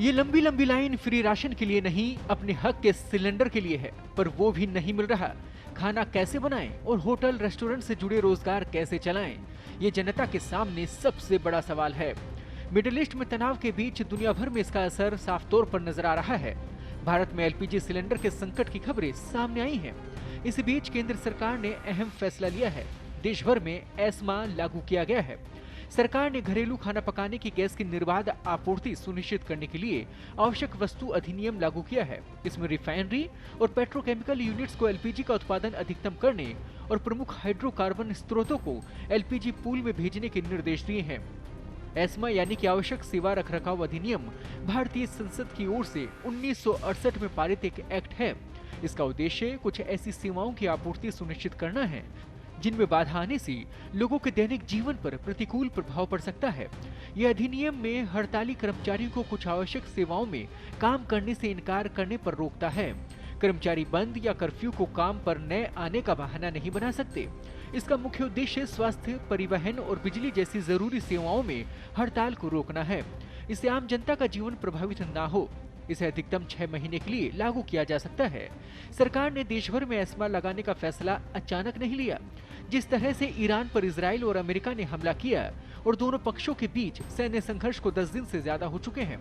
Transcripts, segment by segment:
ये लंबी लंबी लाइन फ्री राशन के लिए नहीं, अपने हक के सिलेंडर के लिए है, पर वो भी नहीं मिल रहा। खाना कैसे बनाएं और होटल रेस्टोरेंट से जुड़े रोजगार कैसे चलाएं, ये जनता के सामने सबसे बड़ा सवाल है। मिडिल ईस्ट में तनाव के बीच दुनिया भर में इसका असर साफ तौर पर नजर आ रहा है। भारत में एलपीजी सिलेंडर के संकट की खबरें सामने आई हैं। इस बीच केंद्र सरकार ने अहम फैसला लिया है। देश भर में एस्मा लागू किया गया है। सरकार ने घरेलू खाना पकाने की गैस की निर्बाध आपूर्ति सुनिश्चित करने के लिए आवश्यक वस्तु अधिनियम लागू किया है। इसमें रिफाइनरी और पेट्रोकेमिकल यूनिट्स को एलपीजी का उत्पादन अधिकतम करने और प्रमुख हाइड्रोकार्बन स्रोतों को एलपीजी पूल में भेजने के निर्देश दिए हैं। एस्मा यानी कि आवश्यक सेवा रखरखाव अधिनियम भारतीय संसद की ओर से 1968 में पारित एक एक्ट है। इसका उद्देश्य कुछ ऐसी सेवाओं की आपूर्ति सुनिश्चित करना है जिनमें बाधा आने से लोगों के दैनिक जीवन पर प्रतिकूल प्रभाव पड़ सकता है। यह अधिनियम में हड़ताली कर्मचारियों को कुछ आवश्यक सेवाओं में काम करने से इनकार करने पर रोकता है। कर्मचारी बंद या कर्फ्यू को काम पर न आने का बहाना नहीं बना सकते। इसका मुख्य उद्देश्य स्वास्थ्य, परिवहन और बिजली जैसी जरूरी सेवाओं में हड़ताल को रोकना है। इससे आम जनता का जीवन प्रभावित न हो। इसे अधिकतम 6 महीने के लिए लागू किया जा सकता है। सरकार ने देश भर में एस्मा लगाने का फैसला अचानक नहीं लिया। जिस तरह से ईरान पर इजराइल और अमेरिका ने हमला किया और दोनों पक्षों के बीच सैन्य संघर्ष को 10 दिन से ज्यादा हो चुके हैं,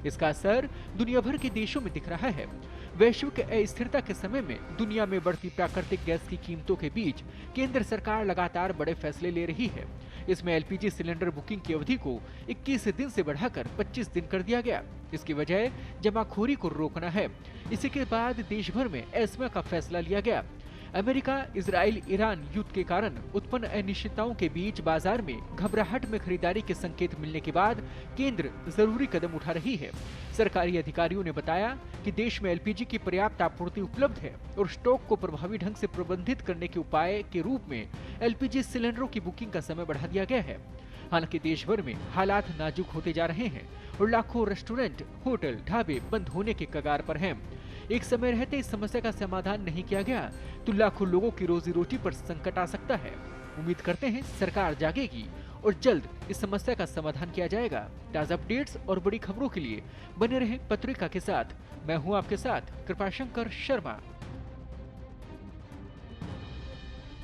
इसका असर दुनिया भर के देशों में दिख रहा है। वैश्विक अस्थिरता के समय में दुनिया में बढ़ती प्राकृतिक गैस की कीमतों के बीच केंद्र सरकार लगातार बड़े फैसले ले रही है। इसमें एलपीजी सिलेंडर बुकिंग की अवधि को 21 दिन से बढ़ाकर 25 दिन कर दिया गया। इसकी वजह जमाखोरी को रोकना है। इसी के बाद देश भर में एस्मा का फैसला लिया गया। अमेरिका, इजराइल, ईरान युद्ध के कारण उत्पन्न अनिश्चितताओं के बीच बाजार में घबराहट में खरीदारी के संकेत मिलने के बाद केंद्र जरूरी कदम उठा रही है। सरकारी अधिकारियों ने बताया कि देश में एलपीजी की पर्याप्त आपूर्ति उपलब्ध है और स्टॉक को प्रभावी ढंग से प्रबंधित करने के उपाय के रूप में एलपीजी सिलेंडरों की बुकिंग का समय बढ़ा दिया गया है। हालांकि देश भर में हालात नाजुक होते जा रहे हैं और लाखों रेस्टोरेंट, होटल, ढाबे बंद होने के कगार पर हैं। एक समय रहते इस समस्या का समाधान नहीं किया गया तो लाखों लोगों की रोजी रोटी पर संकट आ सकता है। उम्मीद करते हैं सरकार जागेगी और जल्द इस समस्या का समाधान किया जाएगा। ताज़ा अपडेट्स और बड़ी खबरों के लिए बने रहें पत्रिका के साथ। मैं हूं आपके साथ कृपाशंकर शर्मा।